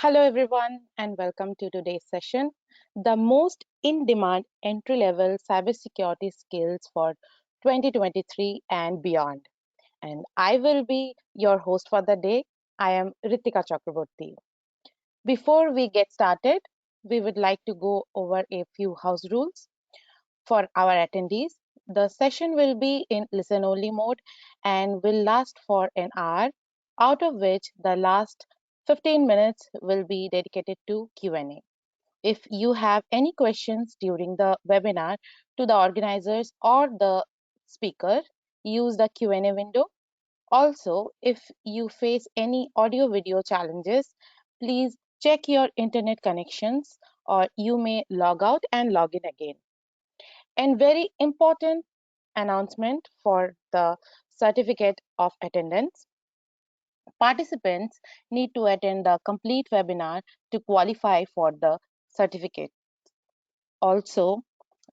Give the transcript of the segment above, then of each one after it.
Hello, everyone, and welcome to today's session, the most in demand entry level cybersecurity skills for 2023 and beyond. And I will be your host for the day. I am Ritika Chakraborty. Before we get started, we would like to go over a few house rules for our attendees. The session will be in listen only mode and will last for an hour, out of which the last 15 minutes will be dedicated to Q&A. If you have any questions during the webinar to the organizers or the speaker, use the Q&A window. Also, if you face any audio video challenges, please check your internet connections or you may log out and log in again. And very important announcement for the certificate of attendance. Participants need to attend the complete webinar to qualify for the certificate. Also,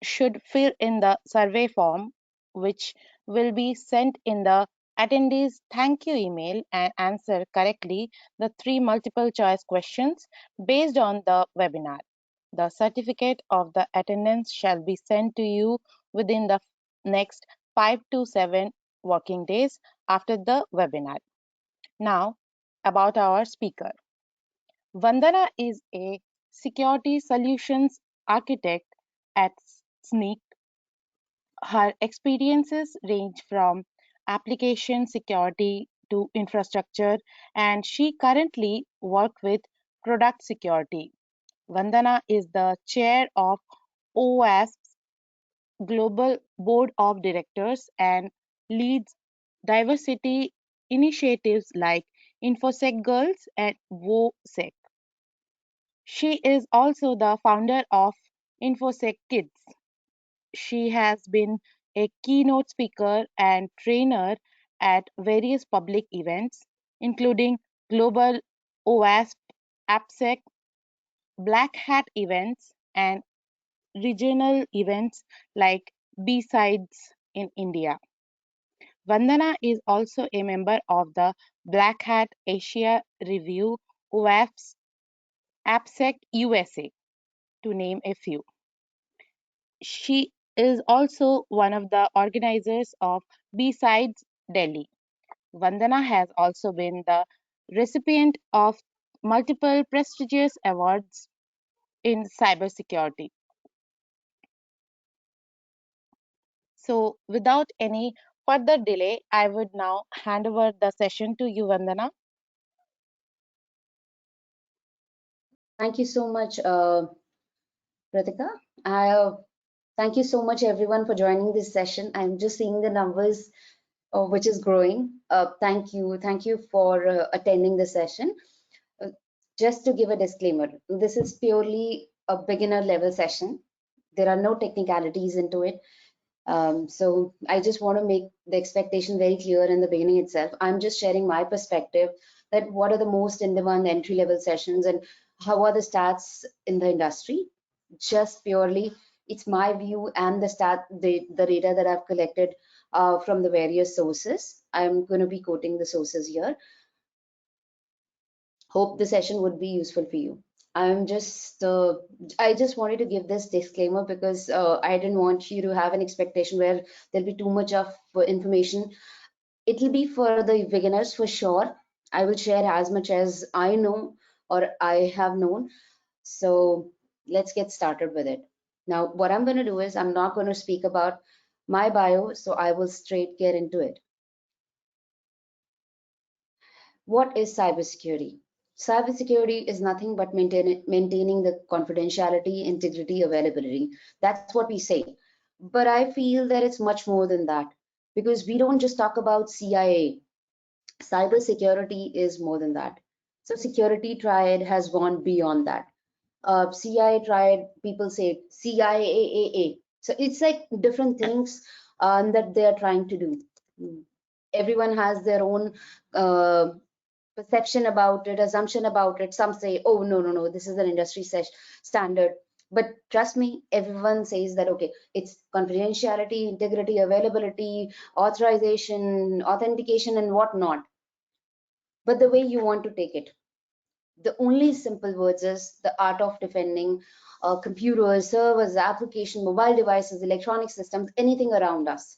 should fill in the survey form, which will be sent in the attendees thank you email and answer correctly the three multiple choice questions based on the webinar. The certificate of the attendance shall be sent to you within the next 5 to 7 working days after the webinar. Now, about our speaker. Vandana is a security solutions architect at Sneak. Her experiences range from application security to infrastructure, and she currently works with product security. Vandana is the chair of OWASP's Global Board of Directors and leads diversity initiatives like InfoSec Girls and WoSec. She is also the founder of InfoSec Kids. She has been a keynote speaker and trainer at various public events, including Global OWASP, AppSec, Black Hat events, and regional events like B-Sides in India. Vandana is also a member of the Black Hat Asia Review, OWASP, AppSec USA, to name a few. She is also one of the organizers of B-Sides Delhi. Vandana has also been the recipient of multiple prestigious awards in cybersecurity. So, without any further delay, I would now hand over the session to you, Vandana. Thank you so much, Pratika. Thank you so much, everyone, for joining this session. I'm just seeing the numbers, which is growing. Thank you for attending the session. Uh, just to give a disclaimer, this is purely a beginner level session. There are no technicalities into it. So I just want to make the expectation very clear in the beginning itself. I'm just sharing my perspective that what are the most in-demand entry-level sessions and how are the stats in the industry. Just purely, it's my view and the data that I've collected from the various sources. I'm going to be quoting the sources here. Hope the session would be useful for you. I just wanted to give this disclaimer because I didn't want you to have an expectation where there'll be too much of information. It'll be for the beginners for sure. I will share as much as I know or I have known. So let's get started with it. Now, what I'm going to do is I'm not going to speak about my bio, so I will straight get into it. What is cybersecurity? Cybersecurity is nothing but maintaining the confidentiality, integrity, availability. That's what we say. But I feel that it's much more than that because we don't just talk about CIA. Cybersecurity is more than that. So security triad has gone beyond that. CIA triad, people say CIAAA. So it's like different things that they are trying to do. Everyone has their own perception about it, assumption about it. Some say, oh, no, this is an industry standard. But trust me, everyone says that, okay, it's confidentiality, integrity, availability, authorization, authentication, and whatnot. But the way you want to take it. The only simple words is the art of defending computers, servers, application, mobile devices, electronic systems, anything around us.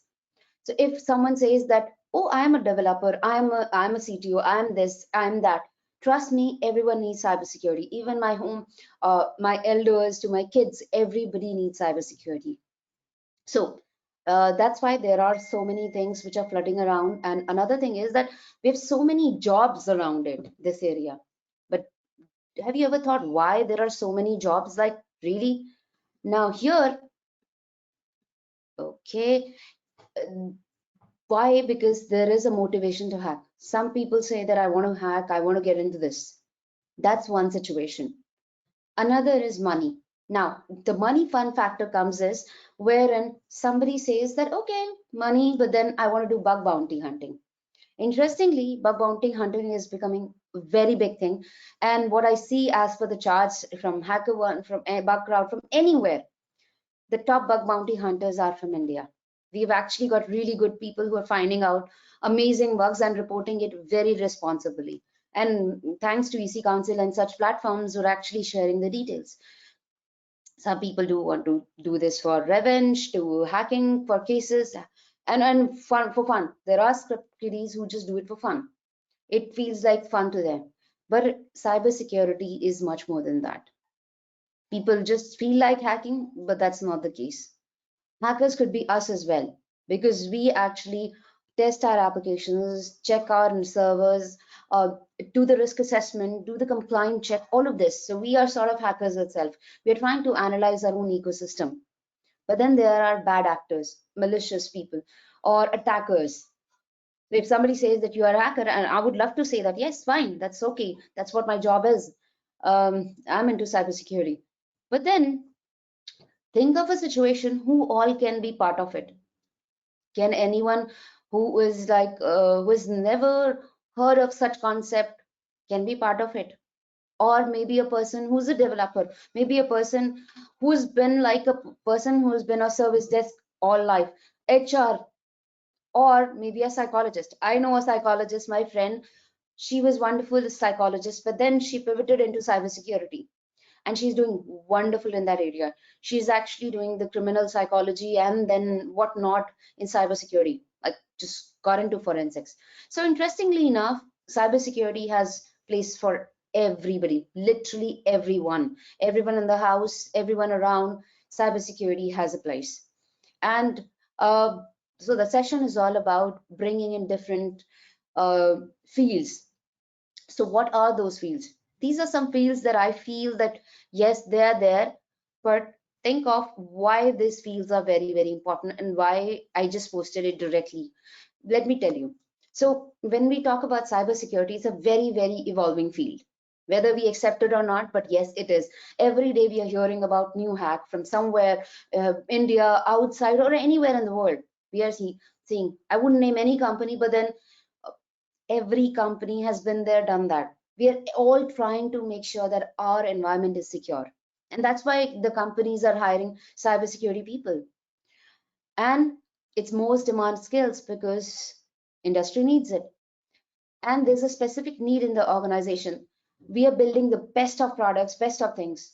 So if someone says that, oh, I am a developer, I'm a CTO, I am this, I am that. Trust me, everyone needs cybersecurity. Even my home, my elders to my kids, everybody needs cybersecurity. So that's why there are so many things which are flooding around. And another thing is that we have so many jobs around it, this area. But have you ever thought why there are so many jobs? Like, really? Now, here, okay, uh, why? Because there is a motivation to hack. Some people say that I want to hack, I want to get into this. That's one situation. Another is money. Now, the money fun factor comes is wherein somebody says that, okay, money, but then I want to do bug bounty hunting. Interestingly, bug bounty hunting is becoming a very big thing. And what I see as per the charts from HackerOne, from Bugcrowd, from anywhere, the top bug bounty hunters are from India. We've actually got really good people who are finding out amazing bugs and reporting it very responsibly. And thanks to EC Council and such platforms who are actually sharing the details. Some people do want to do this for revenge, to hacking for cases, and fun for fun. There are script kiddies who just do it for fun. It feels like fun to them. But cybersecurity is much more than that. People just feel like hacking, but that's not the case. Hackers could be us as well, because we actually test our applications, check our servers, do the risk assessment, do the compliance check, all of this. So we are sort of hackers itself. We are trying to analyze our own ecosystem. But then there are bad actors, malicious people, or attackers. So if somebody says that you are a hacker, and I would love to say that, yes, fine, that's okay, that's what my job is. I'm into cybersecurity. But then think of a situation who all can be part of it. Can anyone who is like who has never heard of such concept can be part of it? Or maybe a person who's a developer, maybe a person who's been like a person who's been a service desk all life, HR, or maybe a psychologist. I know a psychologist, my friend, she was wonderful psychologist, but then she pivoted into cybersecurity and she's doing wonderful in that area. She's actually doing the criminal psychology and then whatnot in cybersecurity. Like, just got into forensics. So interestingly enough, cybersecurity has place for everybody, literally everyone in the house, everyone around. Cybersecurity has a place. And uh, so the session is all about bringing in different fields. So what are those fields? These are some fields that I feel that, yes, they are there, but think of why these fields are very, very important and why I just posted it directly. Let me tell you. So when we talk about cybersecurity, it's a very, very evolving field, whether we accept it or not, but yes, it is. Every day we are hearing about new hack from somewhere, India, outside, or anywhere in the world. We are seeing, I wouldn't name any company, but then every company has been there, done that. We are all trying to make sure that our environment is secure. And that's why the companies are hiring cybersecurity people. And it's most demand skills because industry needs it. And there's a specific need in the organization. We are building the best of products, best of things.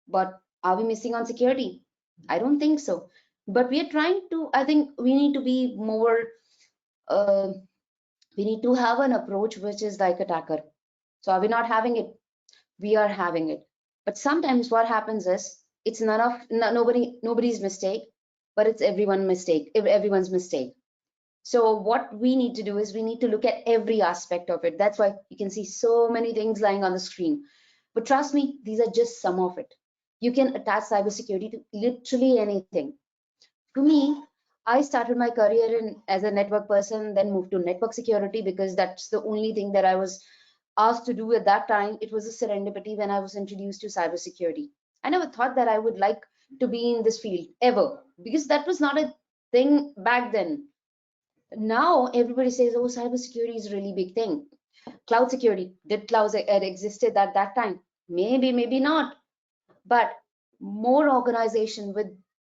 But are we missing on security? I don't think so. But we are trying to, I think we need to be more uh, we need to have an approach which is like attacker. So are we not having it? We are having it. But sometimes what happens is it's none of nobody's mistake, but it's everyone's mistake. So what we need to do is we need to look at every aspect of it. That's why you can see so many things lying on the screen. But trust me, these are just some of it. You can attach cybersecurity to literally anything. To me, I started my career as a network person, then moved to network security because that's the only thing that I was asked to do at that time. It was a serendipity when I was introduced to cybersecurity. I never thought that I would like to be in this field ever because that was not a thing back then. Now everybody says, oh, cybersecurity is a really big thing. Cloud security, did clouds existed at that time? Maybe, maybe not. But more organization with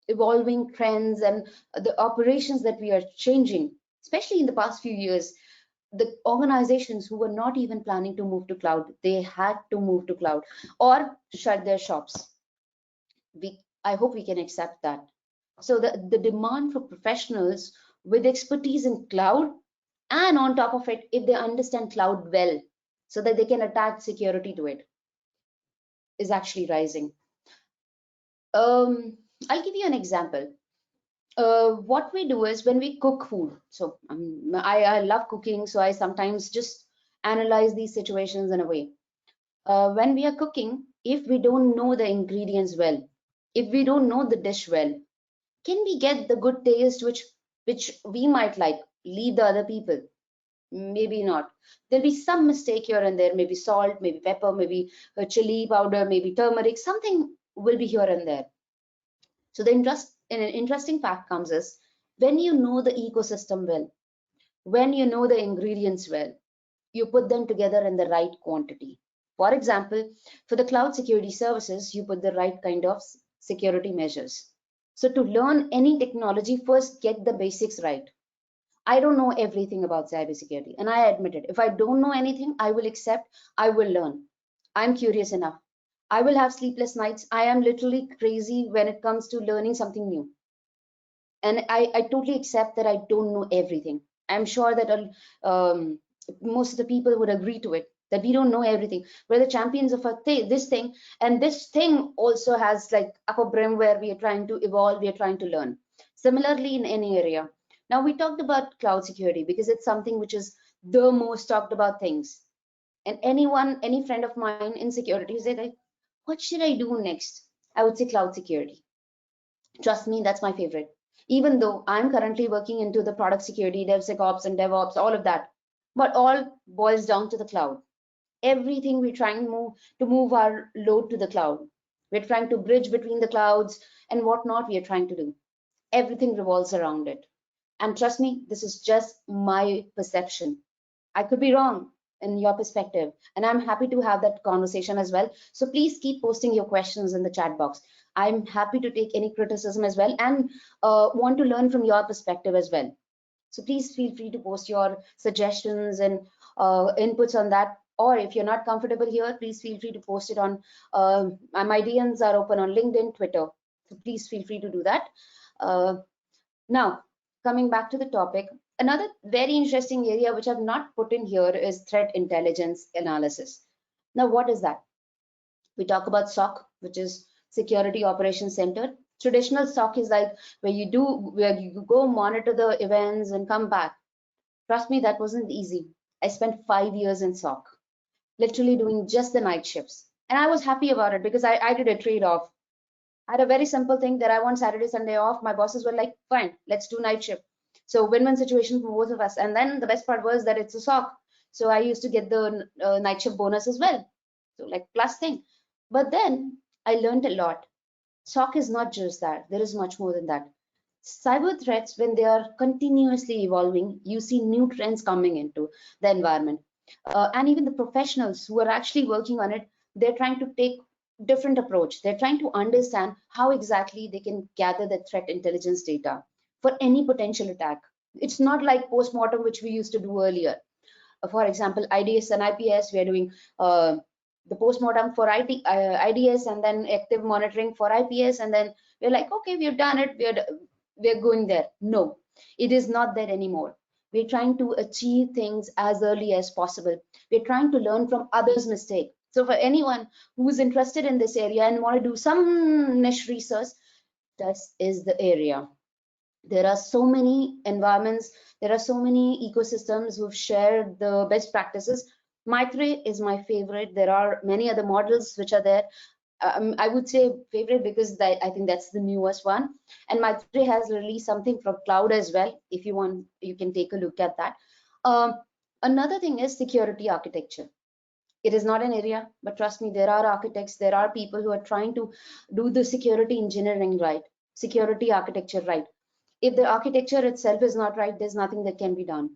evolving trends and the operations that we are changing, especially in the past few years. the organizations who were not even planning to move to cloud, they had to move to cloud or shut their shops. I hope we can accept that. So the demand for professionals with expertise in cloud, and on top of it, if they understand cloud well, so that they can attach security to it, is actually rising. I'll give you an example. What we do is when we cook food. So I love cooking, so I sometimes just analyze these situations in a way. When we are cooking, if we don't know the ingredients well, if we don't know the dish well, can we get the good taste which we might like? Leave the other people. Maybe not. There'll be some mistake here and there, maybe salt, maybe pepper, maybe chili powder, maybe turmeric, something will be here and there. So an interesting fact comes is when you know the ecosystem well, when you know the ingredients well, you put them together in the right quantity. For example, for the cloud security services, you put the right kind of security measures. So to learn any technology, first get the basics right. I don't know everything about cybersecurity, and I admit it. If I don't know anything, I will accept, I will learn. I'm curious enough. I will have sleepless nights. I am literally crazy when it comes to learning something new. And I totally accept that I don't know everything. I'm sure that most of the people would agree to it, that we don't know everything. We're the champions of this thing, and this thing also has like upper brim where we are trying to evolve, we are trying to learn. Similarly, in any area. Now we talked about cloud security because it's something which is the most talked about things. And any friend of mine in security say like, what should I do next? I would say cloud security. Trust me, that's my favorite. Even though I'm currently working into the product security, DevSecOps and DevOps, all of that, but all boils down to the cloud. Everything we're trying to move our load to the cloud. We're trying to bridge between the clouds and whatnot we are trying to do. Everything revolves around it. And trust me, this is just my perception. I could be wrong in your perspective, and I'm happy to have that conversation as well. So please keep posting your questions in the chat box. I'm happy to take any criticism as well, and want to learn from your perspective as well. So please feel free to post your suggestions and inputs on that. Or if you're not comfortable here, please feel free to post it on my DMs are open on LinkedIn, Twitter. So please feel free to do that. Uh, Now, coming back to the topic, another very interesting area which I've not put in here is threat intelligence analysis. Now, what is that? We talk about SOC, which is Security Operations Center. Traditional SOC is like where you go monitor the events and come back. Trust me, that wasn't easy. I spent 5 years in SOC, literally doing just the night shifts. And I was happy about it because I did a trade-off. I had a very simple thing that I want Saturday, Sunday off. My bosses were like, fine, let's do night shift. So win-win situation for both of us. And then the best part was that it's a SOC. So I used to get the night shift bonus as well. So like plus thing. But then I learned a lot. SOC is not just that. There is much more than that. Cyber threats, when they are continuously evolving, you see new trends coming into the environment. And even the professionals who are actually working on it, they're trying to take different approach. They're trying to understand how exactly they can gather the threat intelligence data for any potential attack. It's not like post-mortem, which we used to do earlier. For example, IDS and IPS, we are doing the post-mortem for IDS and then active monitoring for IPS. And then we're like, okay, we've done it. We're going there. No, it is not there anymore. We're trying to achieve things as early as possible. We're trying to learn from others' mistake. So for anyone who's interested in this area and want to do some niche research, this is the area. There are so many environments, there are so many ecosystems who've shared the best practices. My3 is my favorite. There are many other models which are there. I would say favorite because I think that's the newest one. And my3 has released something from cloud as well. If you want, you can take a look at that. Um, Another thing is security architecture. It is not an area, but trust me, there are architects, there are people who are trying to do the security engineering right, security architecture right. If the architecture itself is not right, there's nothing that can be done.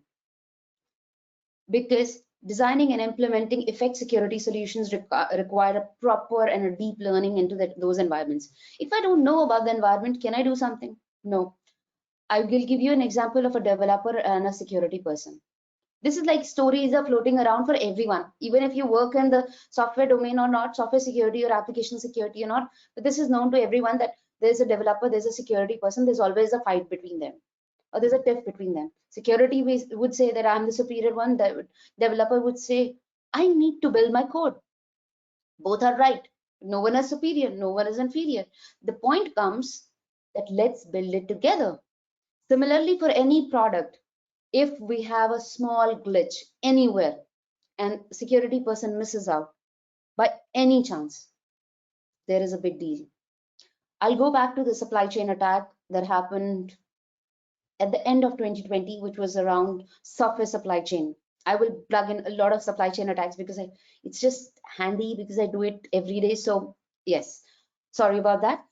Because designing and implementing effect security solutions require a proper and a deep learning into those environments. If I don't know about the environment, can I do something? No. I will give you an example of a developer and a security person. This is like stories are floating around for everyone, even if you work in the software domain or not, software security or application security or not. But this is known to everyone that there's a developer, there's a security person, there's always a fight between them, or there's a tiff between them. Security would say that I'm the superior one. The developer would say, I need to build my code. Both are right. No one is superior, no one is inferior. The point comes that let's build it together. Similarly, for any product, if we have a small glitch anywhere and security person misses out by any chance, there is a big deal. I'll go back to the supply chain attack that happened at the end of 2020, which was around software supply chain. I will plug in a lot of supply chain attacks because it's just handy because I do it every day. So yes, sorry about that.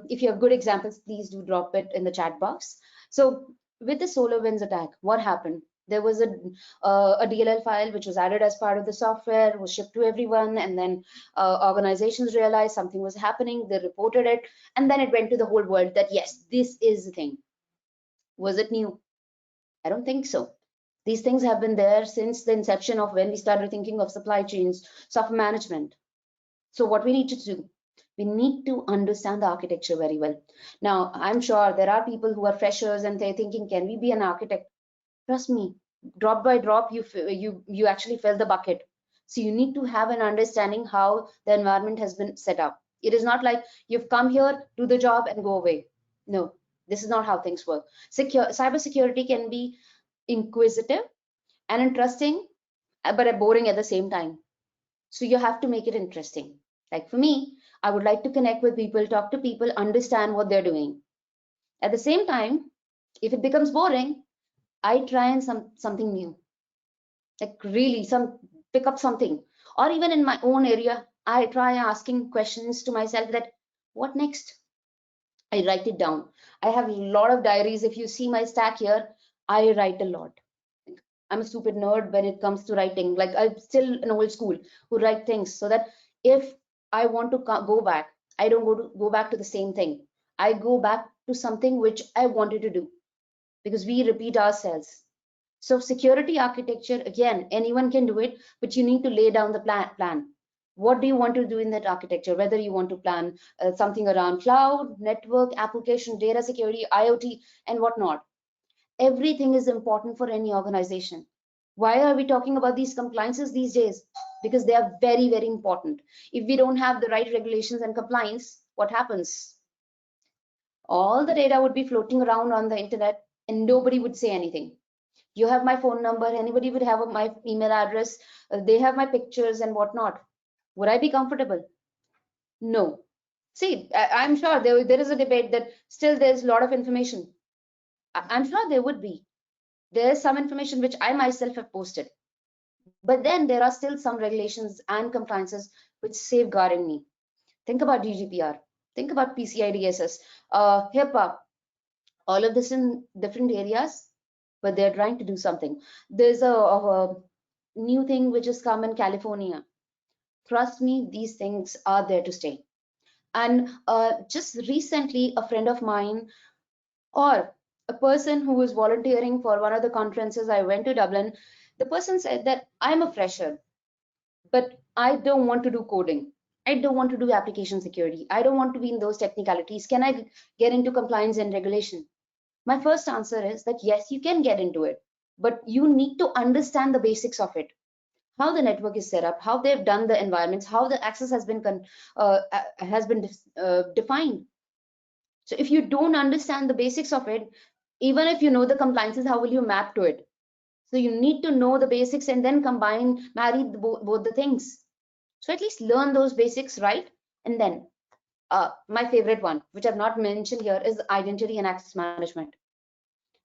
If you have good examples, please do drop it in the chat box. So with the SolarWinds attack, what happened? There was a DLL file which was added as part of the software, was shipped to everyone, and then organizations realized something was happening. They reported it, and then it went to the whole world that yes, this is the thing. Was it new? I don't think so. These things have been there since the inception of when we started thinking of supply chains, software management. So what we need to do, we need to understand the architecture very well. Now, I'm sure there are people who are freshers and they're thinking, can we be an architect? Trust me, drop by drop, you actually fill the bucket. So you need to have an understanding how the environment has been set up. It is not like you've come here, do the job, and go away. No, this is not how things work. Cybersecurity can be inquisitive and interesting, but boring at the same time. So you have to make it interesting. Like for me, I would like to connect with people, talk to people, understand what they're doing. At the same time, if it becomes boring, I try and something new, like really some pick up something. Or even in my own area, I try asking questions to myself that what next? I write it down. I have a lot of diaries. If you see my stack here, I write a lot. I'm a stupid nerd when it comes to writing. Like I'm still an old school who write things so that if I want to go back, I don't go back to the same thing. I go back to something which I wanted to do because we repeat ourselves. So security architecture, again, anyone can do it, but you need to lay down the plan. What do you want to do in that architecture? Whether you want to plan something around cloud, network, application, data security, IoT, and whatnot. Everything is important for any organization. Why are we talking about these compliances these days? Because they are very, very important. If we don't have the right regulations and compliance, what happens? All the data would be floating around on the internet and nobody would say anything. You have my phone number, anybody would have my email address, they have my pictures and whatnot. Would I be comfortable? No. See, I'm sure there is a debate that still there's a lot of information. I'm sure there would be. There's some information which I myself have posted. But then there are still some regulations and compliances which safeguarding me. Think about GDPR, think about PCI DSS, HIPAA, all of this in different areas, but they're trying to do something. There's a new thing which has come in California. Trust me, these things are there to stay. And just recently, a friend of mine or a person who was volunteering for one of the conferences I went to Dublin, the person said that I'm a fresher, but I don't want to do coding. I don't want to do application security. I don't want to be in those technicalities. Can I get into compliance and regulation? My first answer is that yes, you can get into it, but you need to understand the basics of it. How the network is set up, how they've done the environments, how the access has been defined. So if you don't understand the basics of it, even if you know the compliances, how will you map to it? So you need to know the basics and then marry both the things. So at least learn those basics, right? And then my favorite one, which I've not mentioned here, is identity and access management.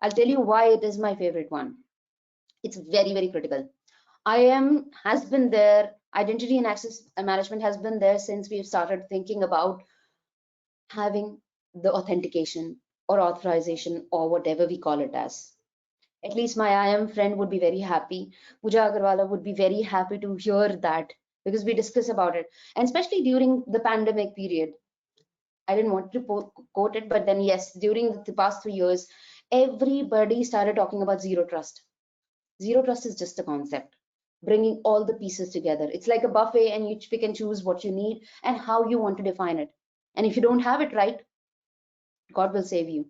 I'll tell you why it is my favorite one. It's very, very critical. IAM has been there, identity and access management has been there since we've started thinking about having the authentication or authorization or whatever we call it as. At least my IAM friend would be very happy. Pooja Agarwala would be very happy to hear that because we discuss about it. And especially during the pandemic period, I didn't want to quote it, but then yes, during the past 3 years, everybody started talking about zero trust. Zero trust is just a concept, bringing all the pieces together. It's like a buffet, and you pick and choose what you need and how you want to define it. And if you don't have it right, God will save you.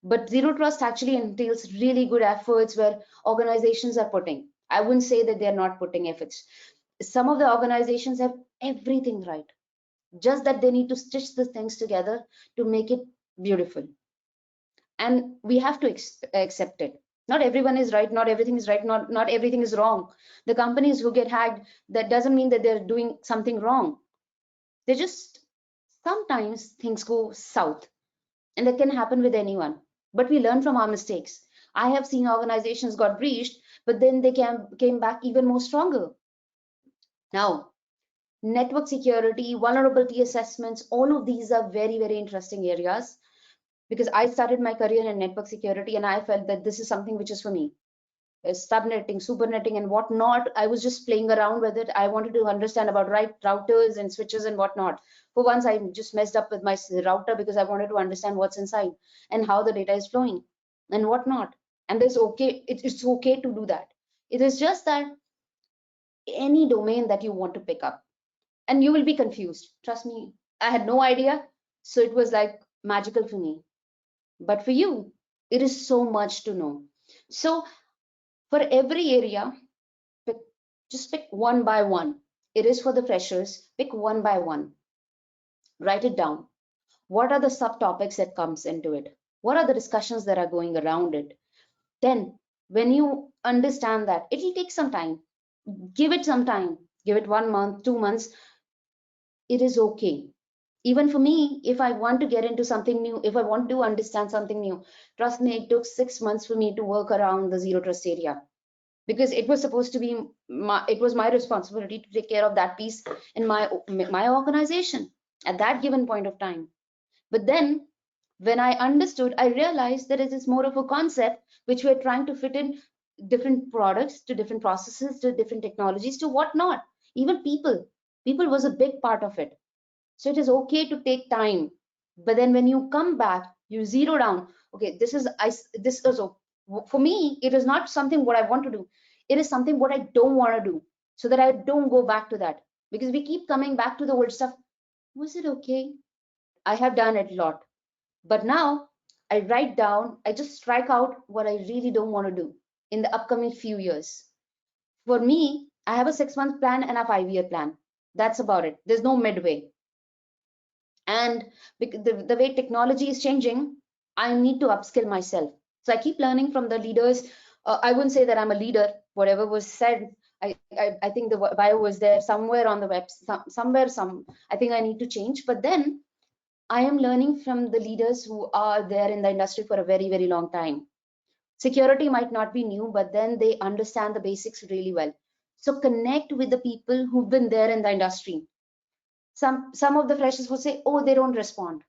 But zero trust actually entails really good efforts where organizations are putting. I wouldn't say that they're not putting efforts. Some of the organizations have everything right, just that they need to stitch the things together to make it beautiful. And we have to accept it. Not everyone is right, not everything is right, not everything is wrong. The companies who get hacked, that doesn't mean that they're doing something wrong. They just, sometimes things go south, and that can happen with anyone, but we learn from our mistakes. I have seen organizations got breached, but then they came back even more stronger. Now, network security, vulnerability assessments, all of these are very, very interesting areas, because I started my career in network security and I felt that this is something which is for me. Subnetting, supernetting, and whatnot. I was just playing around with it. I wanted to understand about right routers and switches and whatnot. For once, I just messed up with my router because I wanted to understand what's inside and how the data is flowing and whatnot. And there's okay, it's okay to do that. It is just that any domain that you want to pick up, and you will be confused. Trust me, I had no idea. So it was like magical for me. But for you, it is so much to know. So for every area, pick, just pick one by one. It is for the freshers. Pick one by one. Write it down. What are the subtopics that comes into it? What are the discussions that are going around it? Then, when you understand that, it will take some time. Give it some time. Give it 1 month, 2 months. It is okay. Even for me, if I want to get into something new, if I want to understand something new, trust me, it took 6 months for me to work around the zero trust area, because it was supposed to be it was my responsibility to take care of that piece in my organization at that given point of time. But then when I understood, I realized that it is more of a concept which we're trying to fit in different products to different processes to different technologies to whatnot. Even people was a big part of it. So it is okay to take time, but then when you come back, you zero down. Okay, this is this is for me. It is not something what I want to do. It is something what I don't want to do, so that I don't go back to that, because we keep coming back to the old stuff. Was it okay? I have done it a lot, but now I write down. I just strike out what I really don't want to do in the upcoming few years. For me, I have a 6 month plan and a 5 year plan. That's about it. There's no midway. And the way technology is changing, I need to upskill myself. So I keep learning from the leaders. I wouldn't say that I'm a leader. Whatever was said, I think the bio was there somewhere on the web, somewhere, I think I need to change. But then I am learning from the leaders who are there in the industry for a very, very long time. Security might not be new, but then they understand the basics really well. So connect with the people who've been there in the industry. Some of the freshers will say, oh, they don't respond.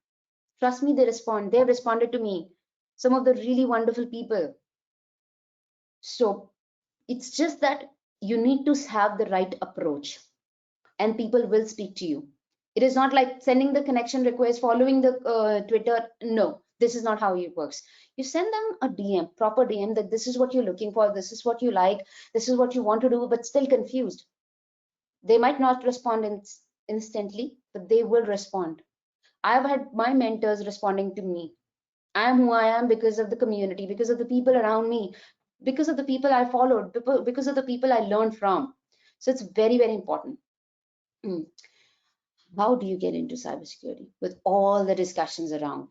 Trust me, they respond. They've responded to me. Some of the really wonderful people. So it's just that you need to have the right approach, and people will speak to you. It is not like sending the connection request, following the Twitter. No, this is not how it works. You send them a DM, proper DM, that this is what you're looking for, this is what you like, this is what you want to do, but still confused. They might not respond instantly, but they will respond. I've had my mentors responding to me. I am who I am because of the community, because of the people around me, because of the people I followed, because of the people I learned from. So it's very, very important. Mm. How do you get into cybersecurity with all the discussions around?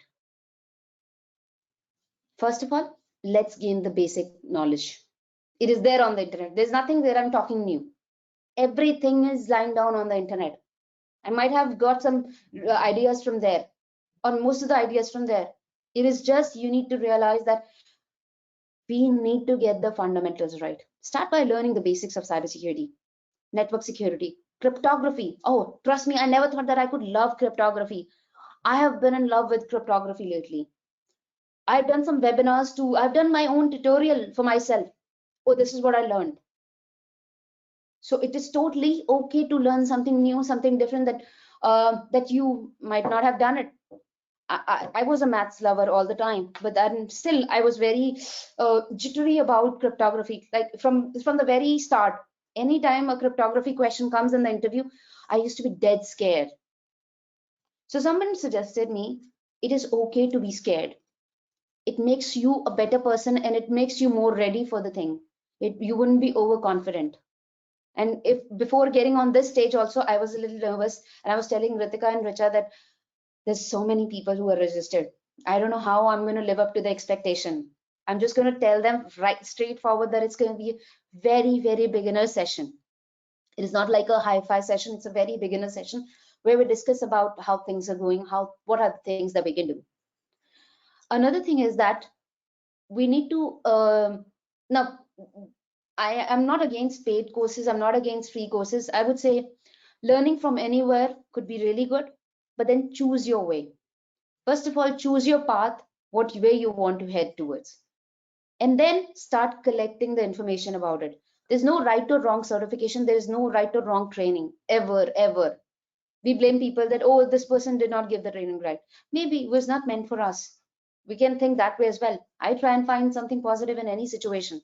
First of all, let's gain the basic knowledge. It is there on the internet. There's nothing there I'm talking new. Everything is lying down on the internet. I might have got some ideas from there, or most of the ideas from there. It is just you need to realize that we need to get the fundamentals right. Start by learning the basics of cybersecurity, network security, cryptography. Oh, trust me, I never thought that I could love cryptography. I have been in love with cryptography lately. I've done some webinars too. I've done my own tutorial for myself. Oh, this is what I learned. So it is totally okay to learn something new, something different that that you might not have done it. I was a maths lover all the time, but then still I was very jittery about cryptography. Like from the very start, anytime a cryptography question comes in the interview, I used to be dead scared. So someone suggested me, it is okay to be scared. It makes you a better person and it makes you more ready for the thing. You wouldn't be overconfident. And if before getting on this stage also, I was a little nervous, and I was telling Ritika and Richa that there's so many people who are registered. I don't know how I'm going to live up to the expectation. I'm just going to tell them right straightforward that it's going to be a very, very beginner session. It is not like a hi-fi session. It's a very beginner session where we discuss about how things are going, what are the things that we can do. Another thing is that we need to now. I am not against paid courses. I'm not against free courses. I would say learning from anywhere could be really good, but then choose your way. First of all, choose your path, what way you want to head towards, and then start collecting the information about it. There's no right or wrong certification. There is no right or wrong training, ever, ever. We blame people that, oh, this person did not give the training right. Maybe it was not meant for us. We can think that way as well. I try and find something positive in any situation.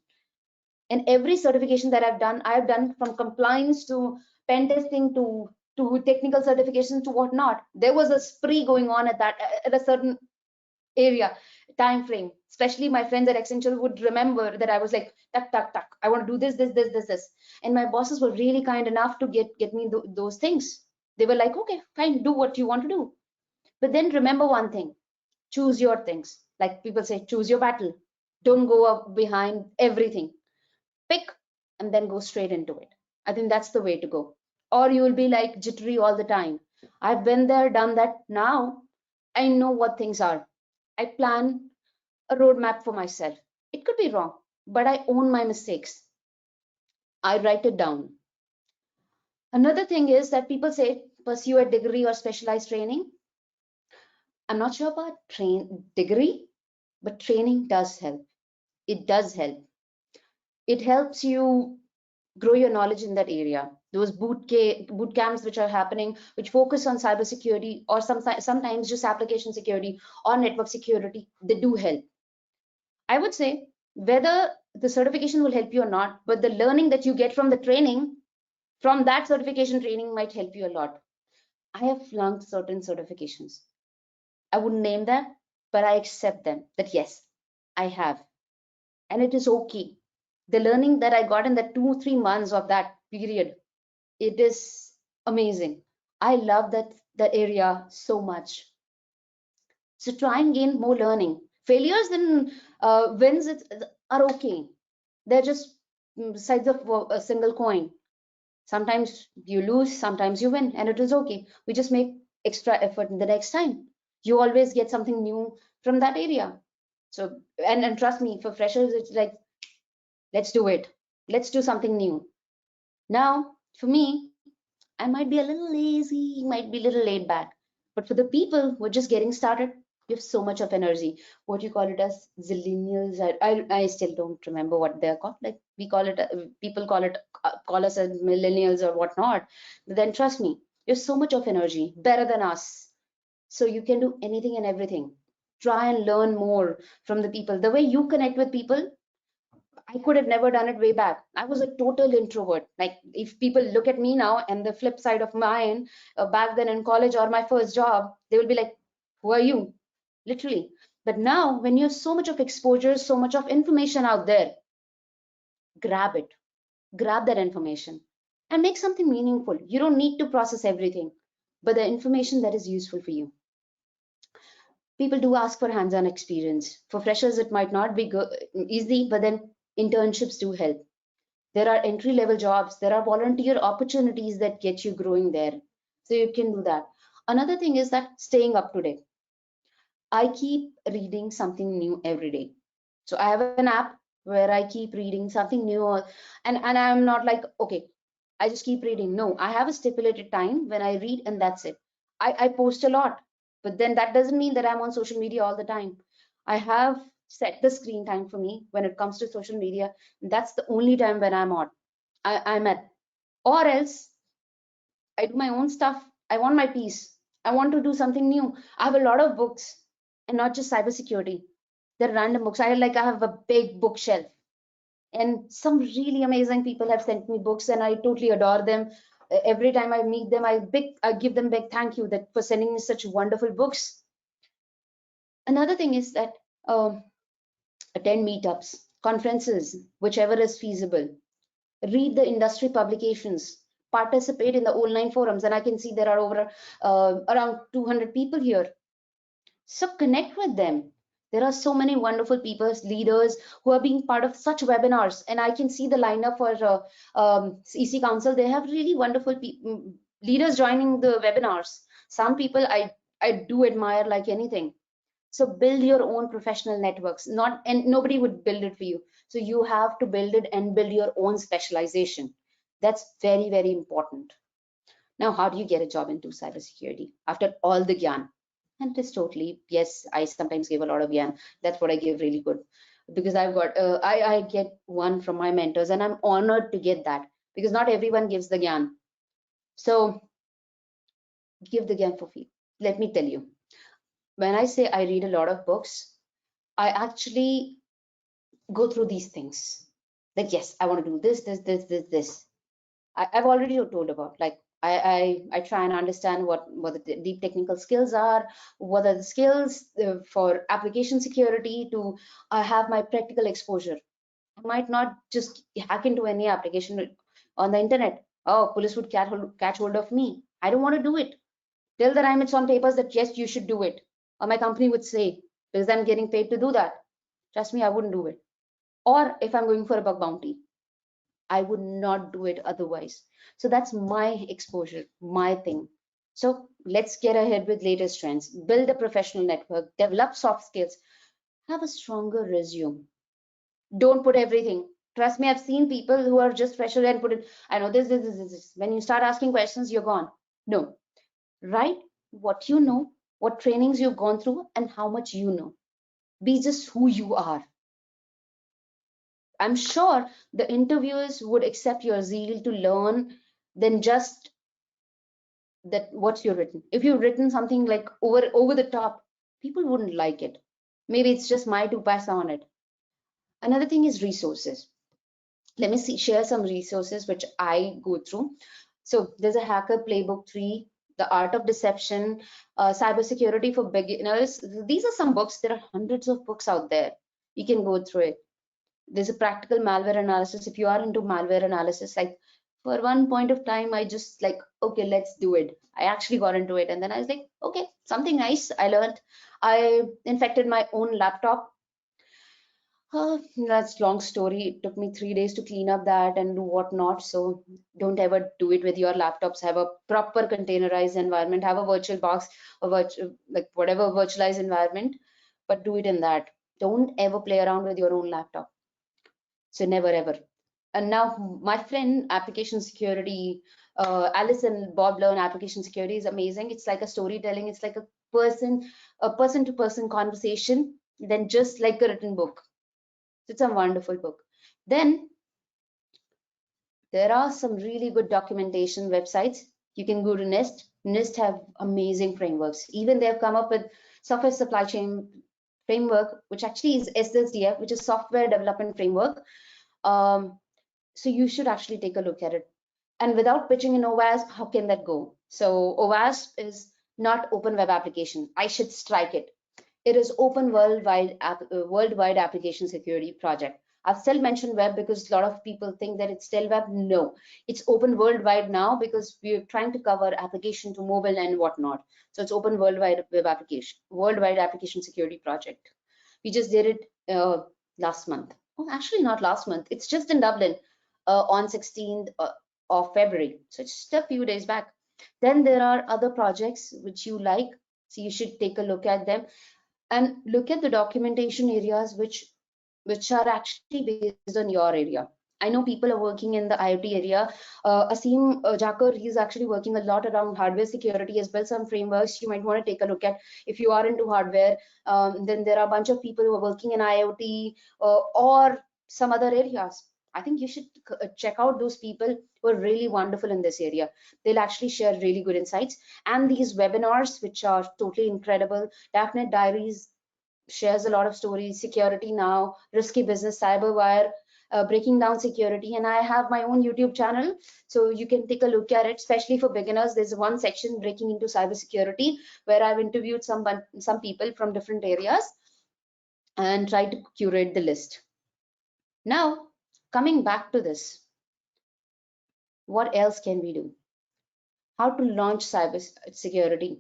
And every certification that I've done from compliance to pen testing to technical certifications to whatnot. There was a spree going on at a certain area time frame. Especially my friends at Accenture would remember that I was like tuck tuck tuck. I want to do this, and my bosses were really kind enough to get me those things. They were like, okay, fine, do what you want to do. But then remember one thing: choose your things. Like people say, choose your battle. Don't go up behind everything. Pick and then go straight into it. I think that's the way to go. Or you will be like jittery all the time. I've been there, done that. Now I know what things are. I plan a roadmap for myself. It could be wrong, but I own my mistakes. I write it down. Another thing is that people say pursue a degree or specialized training. I'm not sure about degree, but training does help. It does help. It helps you grow your knowledge in that area. Those boot camps which are happening, which focus on cybersecurity or sometimes just application security or network security, they do help. I would say whether the certification will help you or not, but the learning that you get from the training, from that certification training might help you a lot. I have flunked certain certifications. I wouldn't name them, but I accept them that yes, I have. And it is okay. The learning that I got in the 2-3 months of that period, it is amazing. I love that area so much. So try and gain more learning. Failures and wins are okay. They're just sides of a single coin. Sometimes you lose, sometimes you win, and it is okay. We just make extra effort the next time. You always get something new from that area. So and trust me, for freshers, it's like let's do it. Let's do something new. Now, for me, I might be a little lazy, might be a little laid back. But for the people who are just getting started, you have so much of energy. What you call it as zillennials, I still don't remember what they're called. Like we call it, people call us as millennials or whatnot. But then trust me, you have so much of energy, better than us. So you can do anything and everything. Try and learn more from the people. The way you connect with people, I could have never done it way back. I was a total introvert. Like if people look at me now and the flip side of mine, back then in college or my first job, they will be like, "Who are you?" Literally. But now, when you have so much of exposure, so much of information out there, grab it, grab that information, and make something meaningful. You don't need to process everything, but the information that is useful for you. People do ask for hands-on experience. For freshers, it might not be easy, but then internships do help. There are entry level jobs, there are volunteer opportunities that get you growing there. So you can do that. Another thing is that staying up to date. I keep reading something new every day. So I have an app where I keep reading something new, and I'm not like, okay, I just keep reading. No, I have a stipulated time when I read, and that's it. I post a lot, but then that doesn't mean that I'm on social media all the time. I have set the screen time for me when it comes to social media. That's the only time when I'm at. Or else I do my own stuff. I want my peace. I want to do something new. I have a lot of books, and not just cybersecurity. They're random books. I have a big bookshelf, and some really amazing people have sent me books, and I totally adore them. Every time I meet them, I give them big thank you that for sending me such wonderful books. Another thing is that attend meetups, conferences, whichever is feasible. Read the industry publications, participate in the online forums, and I can see there are over around 200 people here. So connect with them. There are so many wonderful people, leaders who are being part of such webinars, and I can see the lineup for EC Council. They have really wonderful leaders joining the webinars. Some people I do admire like anything. So build your own professional networks. Not and nobody would build it for you. So you have to build it and build your own specialization. That's very, very important. Now, how do you get a job into cybersecurity after all the gyan? And it is totally, yes, I sometimes give a lot of gyan. That's what I give really good because I've got, I get one from my mentors and I'm honored to get that because not everyone gives the gyan. So give the gyan for free. Let me tell you, when I say I read a lot of books, I actually go through these things. Like, yes, I want to do this. I've already told about. Like, I try and understand what the deep technical skills are, what are the skills for application security to have my practical exposure. I might not just hack into any application on the internet. Oh, police would catch hold of me. I don't want to do it. Till the time it's on papers that yes, you should do it. Or my company would say, because I'm getting paid to do that. Trust me, I wouldn't do it. Or if I'm going for a bug bounty, I would not do it otherwise. So that's my exposure, my thing. So let's get ahead with latest trends, build a professional network, develop soft skills, have a stronger resume. Don't put everything. Trust me, I've seen people who are just fresher and put it, I know this. When you start asking questions, you're gone. No, write what you know, what trainings you've gone through, and how much you know. Be just who you are. I'm sure the interviewers would accept your zeal to learn than just that what's you written. If you've written something like over the top, people wouldn't like it. Maybe it's just my 2 pass on it. Another thing is resources. Let me share some resources which I go through. So there's a Hacker Playbook 3, The Art of Deception, Cybersecurity for Beginners. These are some books. There are hundreds of books out there. You can go through it. There's a practical malware analysis. If you are into malware analysis, like for one point of time, I just like, okay, let's do it. I actually got into it. And then I was like, okay, something nice. I learned. I infected my own laptop. That's long story. It took me 3 days to clean up that and do whatnot. So don't ever do it with your laptops. Have a proper containerized environment. Have a virtual box, a virtual like whatever virtualized environment, but do it in that. Don't ever play around with your own laptop. So never ever. And now my friend application security, Alice and Bob learn application security is amazing. It's like a storytelling. It's like a person to person conversation, then just like a written book. It's a wonderful book. Then there are some really good documentation websites. You can go to NIST. NIST have amazing frameworks. Even they have come up with software supply chain framework, which actually is SSDF, which is software development framework. Um, so you should actually take a look at it. And without pitching in OWASP, how can that go? So OWASP is not open web application. I should strike it. It is open worldwide application security project. I've still mentioned web because a lot of people think that it's still web. No, it's open worldwide now because we're trying to cover application to mobile and whatnot. So it's open worldwide application security project. We just did it last month. Oh, actually not last month. It's just in Dublin on 16th of February. So it's just a few days back. Then there are other projects which you like. So you should take a look at them and look at the documentation areas which are actually based on your area. I know people are working in the IoT area. Asim Jakar, he's actually working a lot around hardware security, has built some frameworks you might want to take a look at if you are into hardware. Then there are a bunch of people who are working in IoT or some other areas. I think you should check out those people who are really wonderful in this area. They'll actually share really good insights. And these webinars, which are totally incredible. Darknet Diaries shares a lot of stories, Security Now, Risky Business, Cyberwire, breaking down security. And I have my own YouTube channel, so you can take a look at it, especially for beginners. There's one section, Breaking Into Cybersecurity, where I've interviewed some people from different areas and tried to curate the list. Now, coming back to this, what else can we do? How to launch cybersecurity?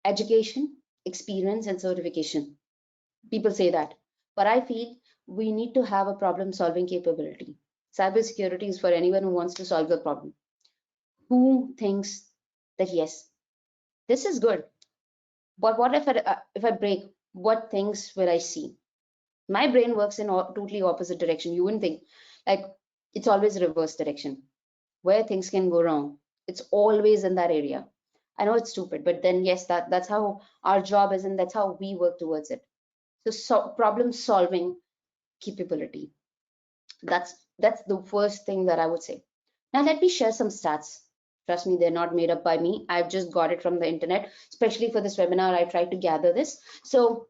Education, experience, and certification. People say that, but I feel we need to have a problem solving capability. Cybersecurity is for anyone who wants to solve the problem, who thinks that yes, this is good, but what if I break? What things will I see? My brain works in totally opposite direction. You wouldn't think, like, it's always reverse direction where things can go wrong. It's always in that area. I know it's stupid, but then yes, that's how our job is, and that's how we work towards it. So problem solving capability. That's the first thing that I would say. Now let me share some stats. Trust me, they're not made up by me. I've just got it from the internet, especially for this webinar. I tried to gather this. So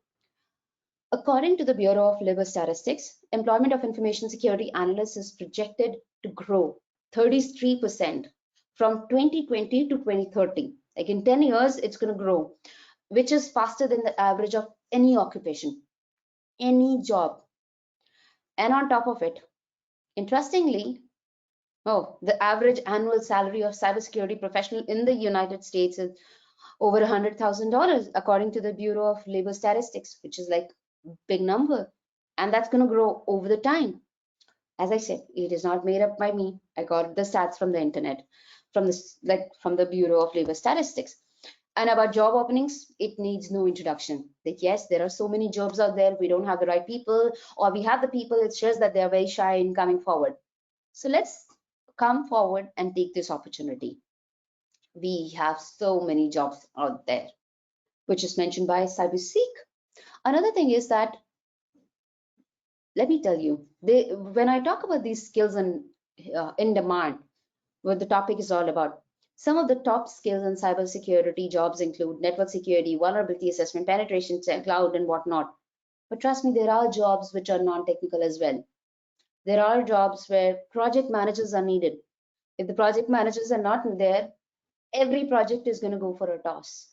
according to the Bureau of Labor Statistics, employment of information security analysts is projected to grow 33% from 2020 to 2030. Like in 10 years, it's going to grow, which is faster than the average of any occupation, any job. And on top of it, interestingly, the average annual salary of cybersecurity professional in the United States is over $100,000, according to the Bureau of Labor Statistics, which is like a big number. And that's going to grow over the time. As I said, it is not made up by me. I got the stats from the internet, from the Bureau of Labor Statistics. And about job openings, it needs no introduction. That yes, there are so many jobs out there, we don't have the right people, or we have the people, it's just that they're very shy in coming forward. So let's come forward and take this opportunity. We have so many jobs out there, which is mentioned by CyberSeek. Another thing is that, let me tell you, when I talk about these skills and in demand, what the topic is all about, some of the top skills in cybersecurity jobs include network security, vulnerability assessment, penetration, cloud, and whatnot. But trust me, there are jobs which are non-technical as well. There are jobs where project managers are needed. If the project managers are not there, every project is going to go for a toss.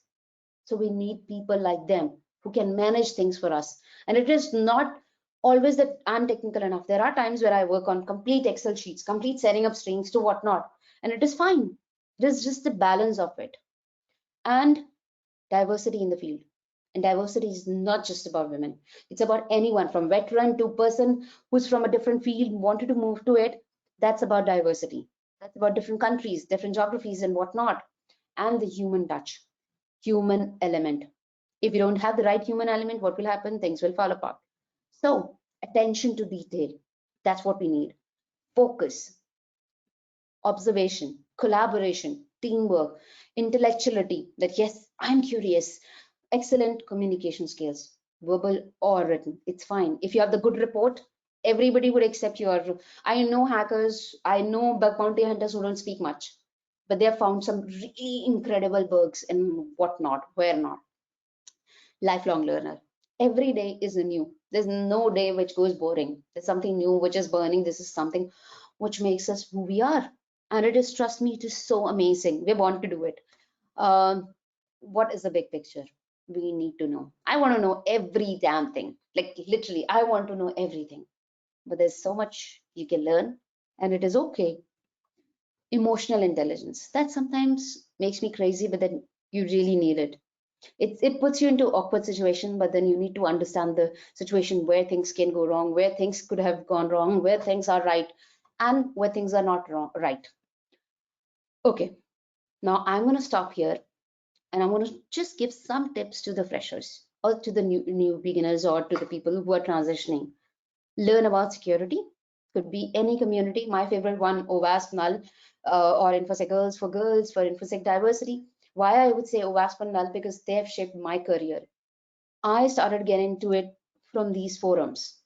So we need people like them who can manage things for us. And it is not always that I'm technical enough. There are times where I work on complete Excel sheets, complete setting up strings to whatnot, and it is fine. It is just the balance of it. And diversity in the field. And diversity is not just about women. It's about anyone from veteran to person who's from a different field, wanted to move to it. That's about diversity. That's about different countries, different geographies and whatnot. And the human touch, human element. If you don't have the right human element, what will happen? Things will fall apart. So attention to detail. That's what we need. Focus, observation, collaboration, teamwork, intellectuality, that yes, I'm curious, excellent communication skills, verbal or written, it's fine. If you have the good report, everybody would accept your. I know hackers, I know bug bounty hunters who don't speak much, but they have found some really incredible bugs and whatnot, where not. Lifelong learner. Every day is a new. There's no day which goes boring. There's something new which is burning. This is something which makes us who we are. And it is, trust me, it is so amazing. We want to do it. What is the big picture? We need to know. I want to know every damn thing. Like literally, I want to know everything. But there's so much you can learn, and it is okay. Emotional intelligence. That sometimes makes me crazy, but then you really need it. It puts you into awkward situation, but then you need to understand the situation where things can go wrong, where things could have gone wrong, where things are right, and where things are not wrong, right. Okay, now I'm going to stop here, and I'm going to just give some tips to the freshers or to the new beginners or to the people who are transitioning. Learn about security. Could be any community. My favorite one, OWASP null, or infosec girls for infosec diversity. Why I would say OWASP and null? Because they have shaped my career. I started getting into it from these forums.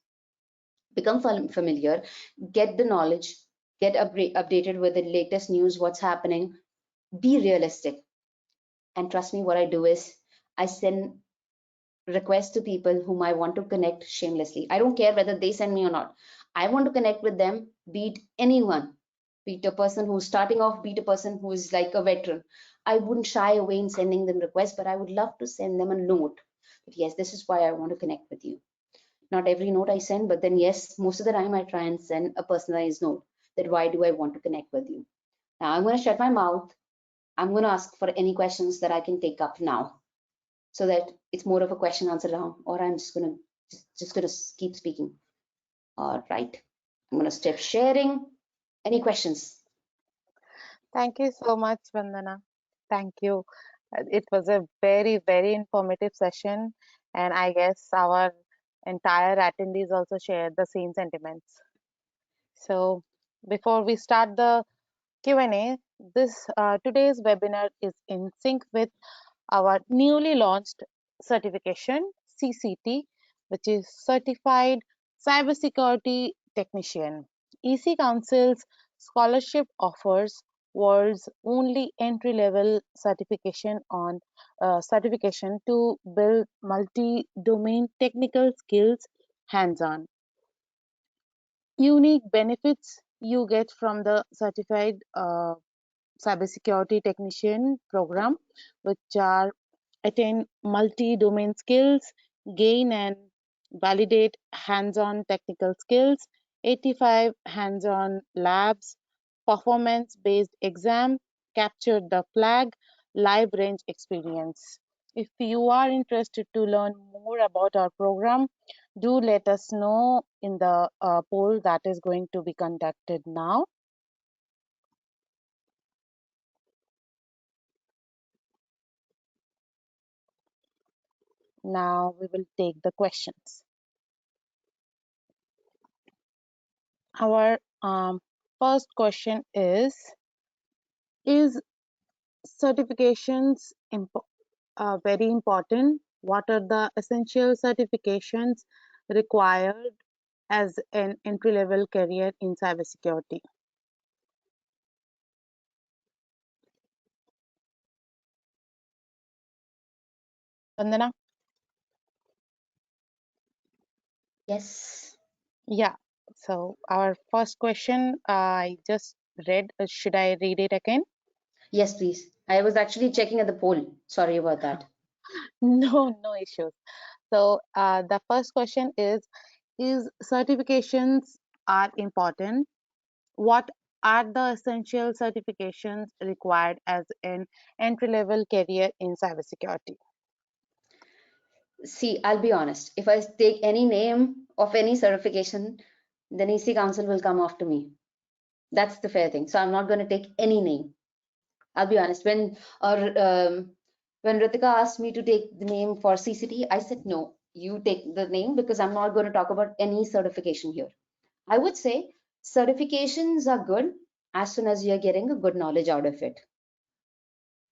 become familiar, get the knowledge, get updated with the latest news, what's happening, be realistic. And trust me, what I do is I send requests to people whom I want to connect shamelessly. I don't care whether they send me or not. I want to connect with them, be it anyone, be it a person who's starting off, be it a person who is like a veteran. I wouldn't shy away in sending them requests, but I would love to send them a note that yes, this is why I want to connect with you. Not every note I send, but then yes, most of the time I try and send a personalized note that why do I want to connect with you. Now I'm going to shut my mouth. I'm going to ask for any questions that I can take up now so that it's more of a question answer round, or I'm just gonna keep speaking. All right, I'm gonna stop sharing. Any questions? Thank you so much, Vandana. Thank you. It was a very, very informative session, and I guess our entire attendees also shared the same sentiments. So, before we start the Q&A, this today's webinar is in sync with our newly launched certification CCT, which is Certified Cybersecurity Technician. EC Council's scholarship offers world's only entry-level certification to build multi-domain technical skills hands-on. Unique benefits you get from the certified cybersecurity technician program, which are attain multi-domain skills, gain and validate hands-on technical skills, 85 hands-on labs, performance-based exam, capture the flag, live range experience. If you are interested to learn more about our program, do let us know in the poll that is going to be conducted now. Now we will take the questions. Our first question is certifications very important? What are the essential certifications required as an entry-level career in cybersecurity? Vandana? Yes. Yeah. So our first question I just read. Should I read it again? Yes, please. I was actually checking at the poll. Sorry about that. No, no issues. So the first question is certifications are important? What are the essential certifications required as an entry-level career in cybersecurity? See, I'll be honest. If I take any name of any certification, then EC Council will come after me. That's the fair thing. So I'm not going to take any name. I'll be honest. When Ritika asked me to take the name for CCT, I said no. You take the name because I'm not going to talk about any certification here. I would say certifications are good as soon as you're getting a good knowledge out of it.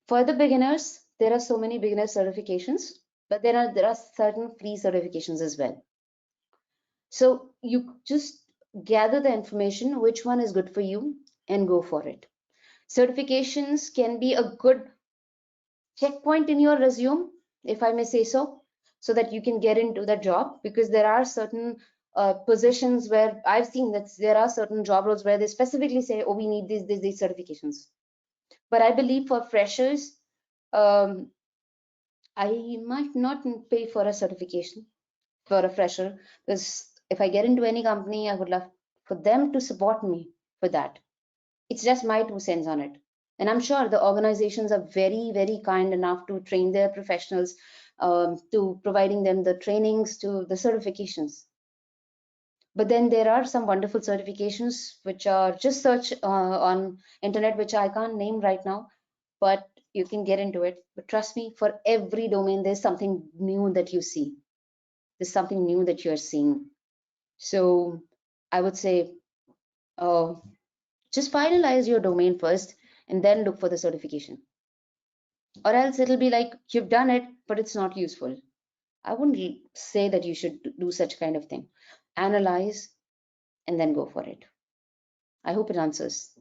For the beginners, there are so many beginner certifications, but there are certain free certifications as well. So you just gather the information, which one is good for you, and go for it. Certifications can be a good checkpoint in your resume, if I may say so that you can get into the job, because there are certain positions where I've seen that there are certain job roles where they specifically say, oh, we need these certifications. But I believe for freshers, um, I might not pay for a certification for a fresher, because if I get into any company, I would love for them to support me for that. It's just my 2 cents on it. And I'm sure the organizations are very, very kind enough to train their professionals, to providing them the trainings, to the certifications. But then there are some wonderful certifications which are just search on internet, which I can't name right now, but you can get into it. But trust me, for every domain, there's something new that you see. There's something new that you're seeing. So I would say, uh, just finalize your domain first and then look for the certification. Or else it'll be like you've done it, but it's not useful. I wouldn't say that you should do such kind of thing. Analyze, and then go for it. I hope it answers.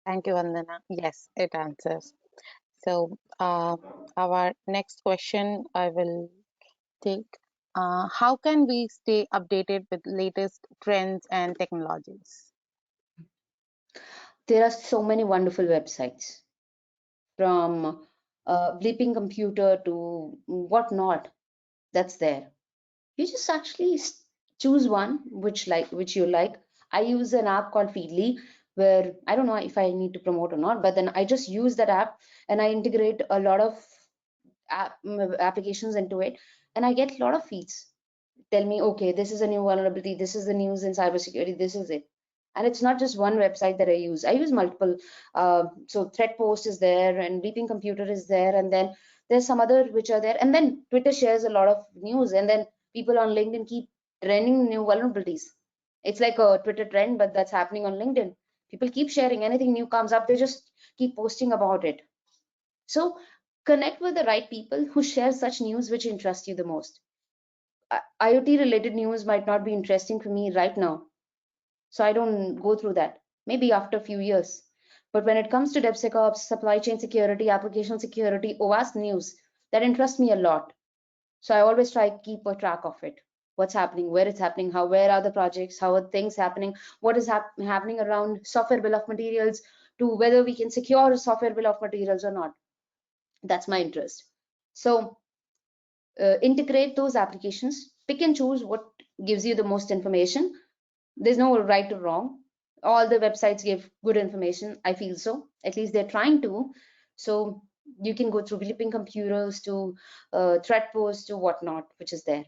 Thank you, Vandana. Yes, it answers. So, our next question I will take. How can we stay updated with latest trends and technologies? There are so many wonderful websites, from bleeping computer to whatnot, that's there. You just actually choose one which you like. I use an app called Feedly, where I don't know if I need to promote or not, but then I just use that app and I integrate a lot of applications into it, and I get a lot of feeds. Tell me, okay, this is a new vulnerability, this is the news in cybersecurity, this is it. And it's not just one website that I use multiple. So threat post is there, and beeping computer is there, and then there's some other which are there, and then Twitter shares a lot of news, and then people on LinkedIn keep trending new vulnerabilities. It's like a Twitter trend, but that's happening on LinkedIn. People keep sharing, anything new comes up, they just keep posting about it. So connect with the right people who share such news which interest you the most. IoT related news might not be interesting for me right now, so I don't go through that. Maybe after a few years. But when it comes to DevSecOps, supply chain security, application security, OWASP news, that interests me a lot. So I always try to keep a track of it. What's happening, where it's happening, where are the projects, how are things happening, what is happening around software bill of materials, to whether we can secure a software bill of materials or not. That's my interest. So integrate those applications, pick and choose what gives you the most information. There's no right or wrong. All the websites give good information, I feel so. At least they're trying to. So you can go through flipping computers to threat posts to whatnot, which is there.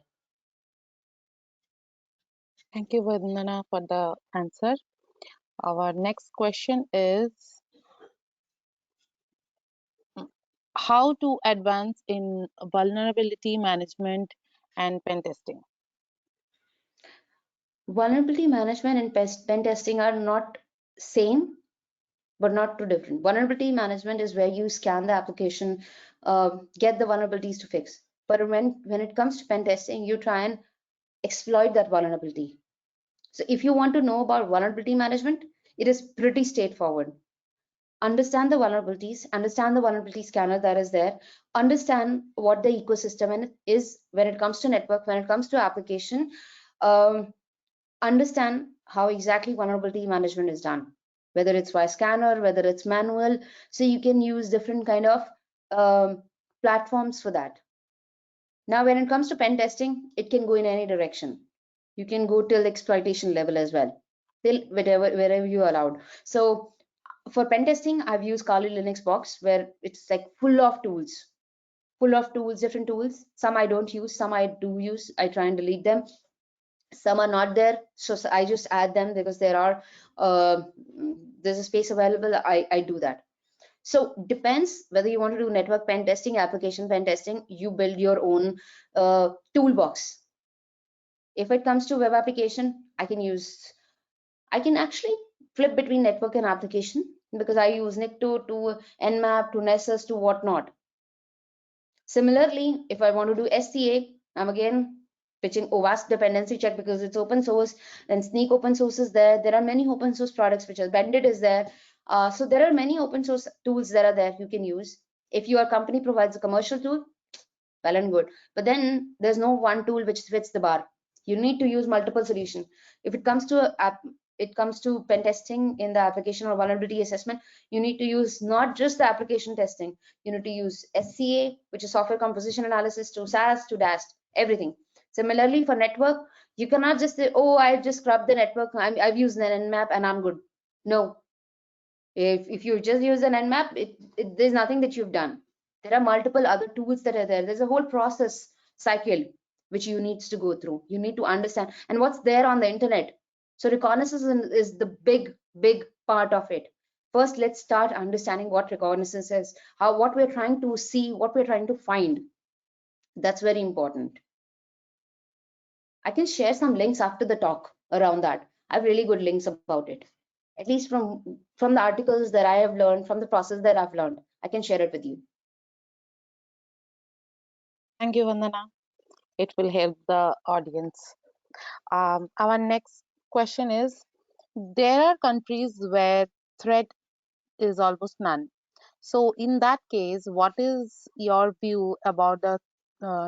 Thank you, Vandana, for the answer. Our next question is how to advance in vulnerability management and pen testing. Vulnerability management and pen testing are not same, but not too different. Vulnerability management is where you scan the application, get the vulnerabilities to fix. But when it comes to pen testing, you try and exploit that vulnerability. So if you want to know about vulnerability management, it is pretty straightforward. Understand the vulnerabilities, understand the vulnerability scanner that is there, understand what the ecosystem is when it comes to network, when it comes to application, um, understand how exactly vulnerability management is done, whether it's via scanner, whether it's manual. So you can use different kind of platforms for that. Now, when it comes to pen testing, it can go in any direction. You can go till exploitation level as well, till wherever you are allowed. So for pen testing, I've used Kali Linux box, where it's like full of tools, different tools. Some I don't use, some I do use. I try and delete them. Some are not there, so I just add them because uh, there's a space available. I do that. So depends whether you want to do network pen testing, application pen testing, you build your own toolbox. If it comes to web application, I can actually flip between network and application, because I use Nikto to Nmap to Nessus to whatnot. Similarly, if I want to do SCA, I'm again pitching OWASP dependency check because it's open source. Then Sneak open source is there. There are many open source products, which are Bandit is there. So there are many open source tools that are there you can use. If your company provides a commercial tool, well and good. But then there's no one tool which fits the bar. You need to use multiple solutions. If it comes to pen testing in the application or vulnerability assessment, you need to use not just the application testing. You need to use SCA, which is software composition analysis, to SAS to DAST, everything. Similarly, for network, you cannot just say, oh, I've just scrubbed the network, I've used an Nmap and I'm good. No, if you just use an Nmap, there's nothing that you've done. There are multiple other tools that are there. There's a whole process cycle which you need to go through. You need to understand and what's there on the internet. So reconnaissance is the big part of it. First, let's start understanding what reconnaissance is, how what we're trying to see, what we're trying to find. That's very important. I can share some links after the talk around that. I have really good links about it. At least from the articles that I have learned, from the process that I've learned, I can share it with you. Thank you, Vandana. It will help the audience. Our next question is, there are countries where threat is almost none. So, in that case, what is your view about the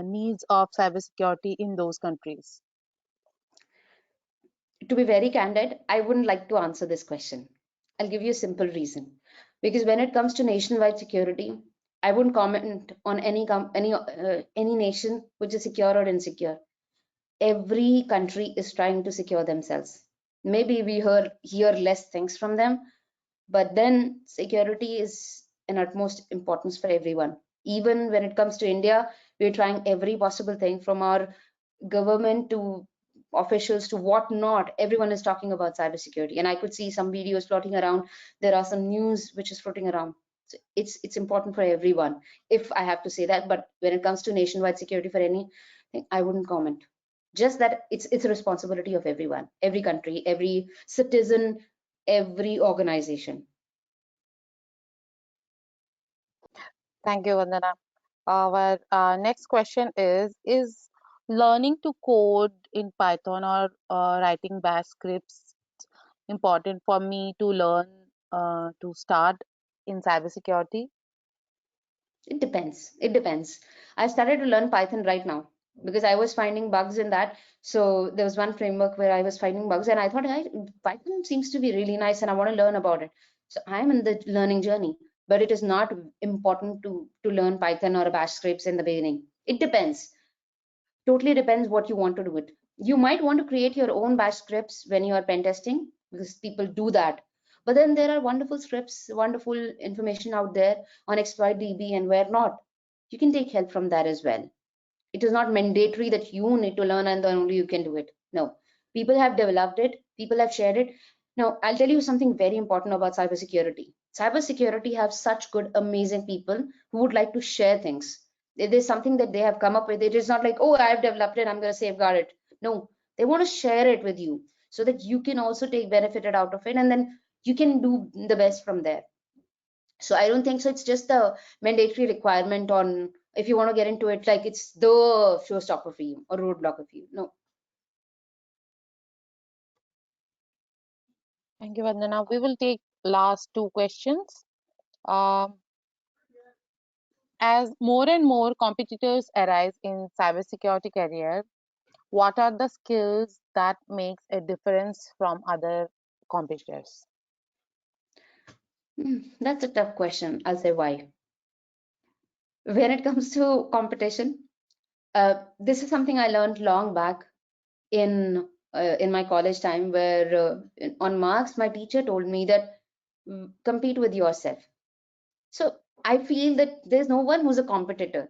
needs of cybersecurity in those countries? To be very candid, I wouldn't like to answer this question. I'll give you a simple reason. Because when it comes to nationwide security, I wouldn't comment on any nation which is secure or insecure. Every country is trying to secure themselves. Maybe we hear less things from them, but then security is an utmost importance for everyone. Even when it comes to India, we're trying every possible thing from our government to officials to whatnot. Everyone is talking about cybersecurity, and I could see some videos floating around. There are some news which is floating around. So it's important for everyone, if I have to say that. But when it comes to nationwide security for anything, I wouldn't comment. Just that it's a responsibility of everyone, every country, every citizen, every organization. Thank you, Vandana. Our next question is learning to code in Python or writing bash scripts important for me to learn to start in cybersecurity? It depends. It depends. I started to learn Python right now because I was finding bugs in that. So there was one framework where I was finding bugs, and I thought, Python seems to be really nice, and I want to learn about it. So I'm in the learning journey, but it is not important to learn Python or Bash scripts in the beginning. It depends. Totally depends what you want to do it. You might want to create your own bash scripts when you are pen testing, because people do that. But then there are wonderful scripts, wonderful information out there on exploit.db and where not. You can take help from that as well. It is not mandatory that you need to learn and then only you can do it. No, people have developed it, people have shared it. Now, I'll tell you something very important about cybersecurity. Cybersecurity have such good, amazing people who would like to share things. If there's something that they have come up with, it is not like, oh, I've developed it, I'm going to safeguard it. No, they want to share it with you so that you can also take benefited out of it, and then you can do the best from there. So I don't think so it's just a mandatory requirement on, if you want to get into it, like it's the showstopper for you or roadblocker for you. No. Thank you, Vandana. We will take last two questions. Um, as more and more competitors arise in cybersecurity career, what are the skills that makes a difference from other competitors? That's a tough question. I'll say why. When it comes to competition, this is something I learned long back in my college time, where on marks my teacher told me that, compete with yourself. So I feel that there's no one who's a competitor.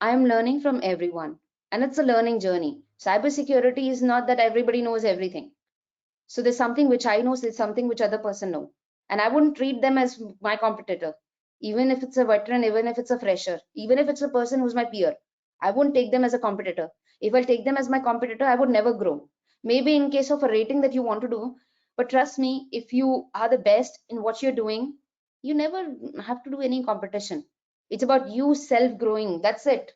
I am learning from everyone, and it's a learning journey. Cybersecurity is not that everybody knows everything. So there's something which I know, there's something which other person know, and I wouldn't treat them as my competitor, even if it's a veteran, even if it's a fresher, even if it's a person who's my peer. I wouldn't take them as a competitor. If I take them as my competitor, I would never grow. Maybe in case of a rating that you want to do, but trust me, if you are the best in what you're doing, you never have to do any competition. It's about you self growing. That's it.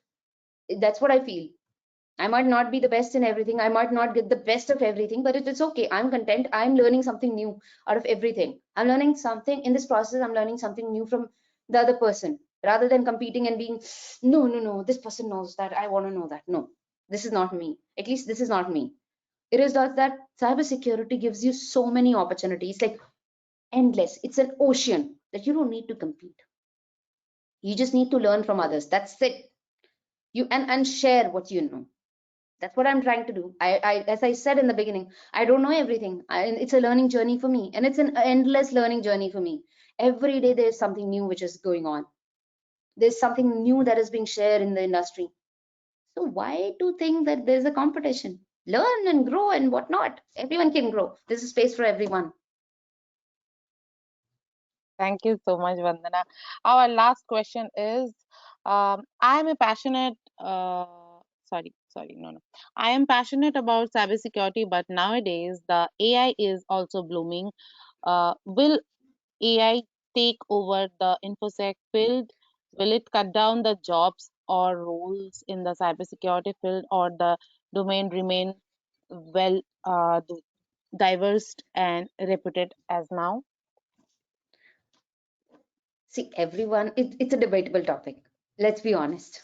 That's what I feel. I might not be the best in everything. I might not get the best of everything, but it's okay. I'm content. I'm learning something new out of everything. I'm learning something in this process. I'm learning something new from the other person, rather than competing and being, no, no, no, this person knows that. I want to know that. No, this is not me. At least this is not me. It is not that cybersecurity gives you so many opportunities, like endless. It's an ocean that you don't need to compete. You just need to learn from others. That's it. You and share what you know. That's what I'm trying to do. As I said in the beginning, I don't know everything. It's a learning journey for me, and it's an endless learning journey for me. Every day there's something new which is going on. There's something new that is being shared in the industry. So why to think that there's a competition? Learn and grow and whatnot. Everyone can grow. There's a space for everyone. Thank you so much, Vandana. Our last question is, I am a passionate, no, no. I am passionate about cybersecurity, but nowadays the AI is also blooming. Will AI take over the infosec field? Will it cut down the jobs or roles in the cybersecurity field, or the domain remain well? diverse and reputed as now? See, everyone, it's a debatable topic. Let's be honest.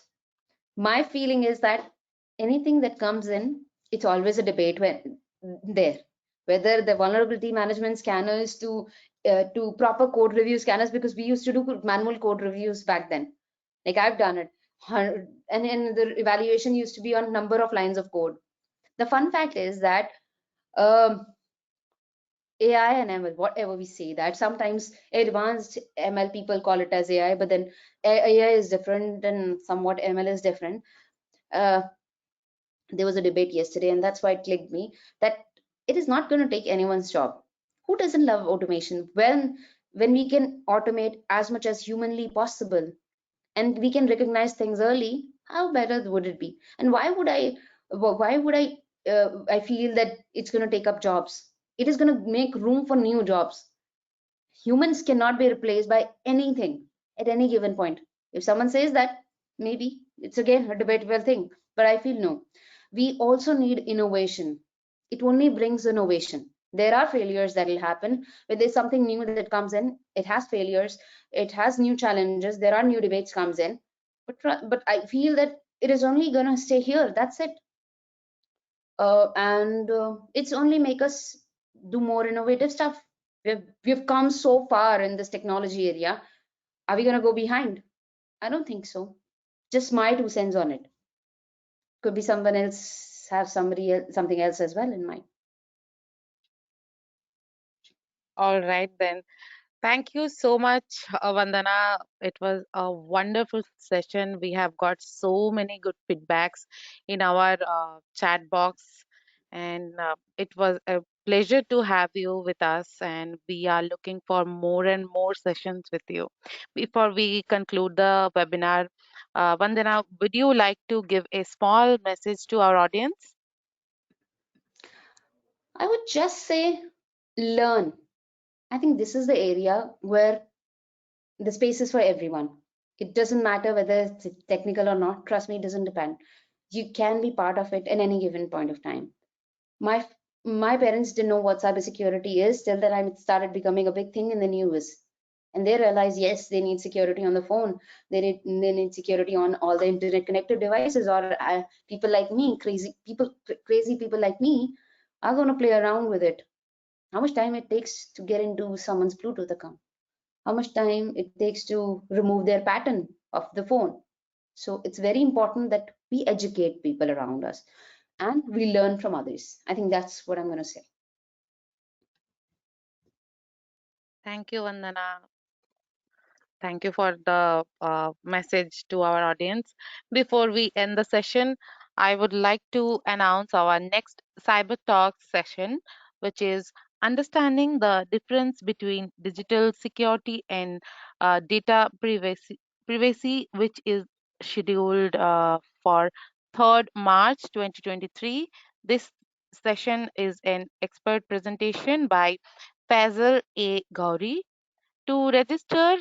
My feeling is that anything that comes in, it's always a debate when there. Whether the vulnerability management scanners to proper code review scanners, because we used to do manual code reviews back then. Like I've done it, and the evaluation used to be on number of lines of code. The fun fact is that um, AI and ML, whatever we say, that sometimes advanced ML people call it as AI, but then AI is different and somewhat ML is different. Uh, there was a debate yesterday, and that's why it clicked me that it is not going to take anyone's job. Who doesn't love automation? When we can automate as much as humanly possible, and we can recognize things early, how better would it be? And why would I feel that it's going to take up jobs? It is going to make room for new jobs. Humans cannot be replaced by anything at any given point. If someone says that, maybe it's again a debatable thing, but I feel no. We also need innovation. It only brings innovation. There are failures that will happen when there's something new that comes in. It has failures, it has new challenges, there are new debates comes in. But I feel that it is only gonna stay here. That's it. And it's only make us do more innovative stuff. We've come so far in this technology area. Are we going to go behind? I don't think so. Just my 2 cents on it. Could be someone else have something else as well in mind. All right, then. Thank you so much, Vandana. It was a wonderful session. We have got so many good feedbacks in our chat box, and it was a pleasure to have you with us. And we are looking for more and more sessions with you. Before we conclude the webinar, Vandana, would you like to give a small message to our audience? I would just say learn. I think this is the area where the space is for everyone. It doesn't matter whether it's technical or not. Trust me, it doesn't depend. You can be part of it at any given point of time. My my parents didn't know what cybersecurity is till that I started becoming a big thing in the news, and they realized yes, they need security on the phone. They need security on all the internet connected devices. Or people like me, crazy people like me, are going to play around with it. How much time it takes to get into someone's Bluetooth account? How much time it takes to remove their pattern of the phone? So it's very important that we educate people around us and we learn from others. I think that's what I'm going to say. Thank you, Vandana. Thank you for the message to our audience. Before we end the session, I would like to announce our next Cyber Talk session, which is understanding the difference between digital security and data privacy, which is scheduled for 3rd March 2023. This session is an expert presentation by Fazal A. Gauri. To register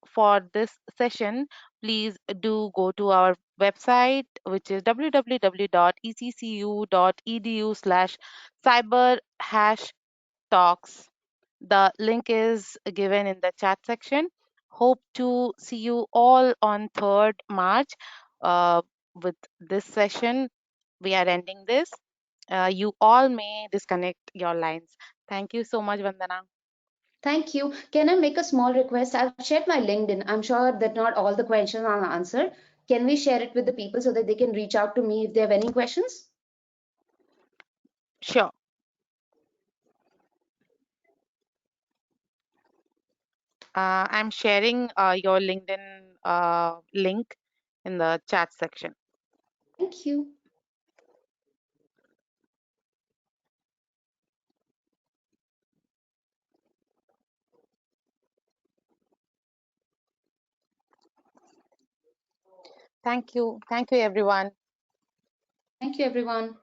for this session, please do go to our website, which is www.eccu.edu/cyber-talks. The link is given in the chat section. Hope to see you all on 3rd March. With this session, we are ending this. You all may disconnect your lines. Thank you so much, Vandana. Thank you. Can I make a small request? I've shared my LinkedIn. I'm sure that not all the questions are answered. Can we share it with the people so that they can reach out to me if they have any questions? Sure. I'm sharing your LinkedIn link in the chat section. Thank you. Thank you. Thank you, everyone. Thank you, everyone.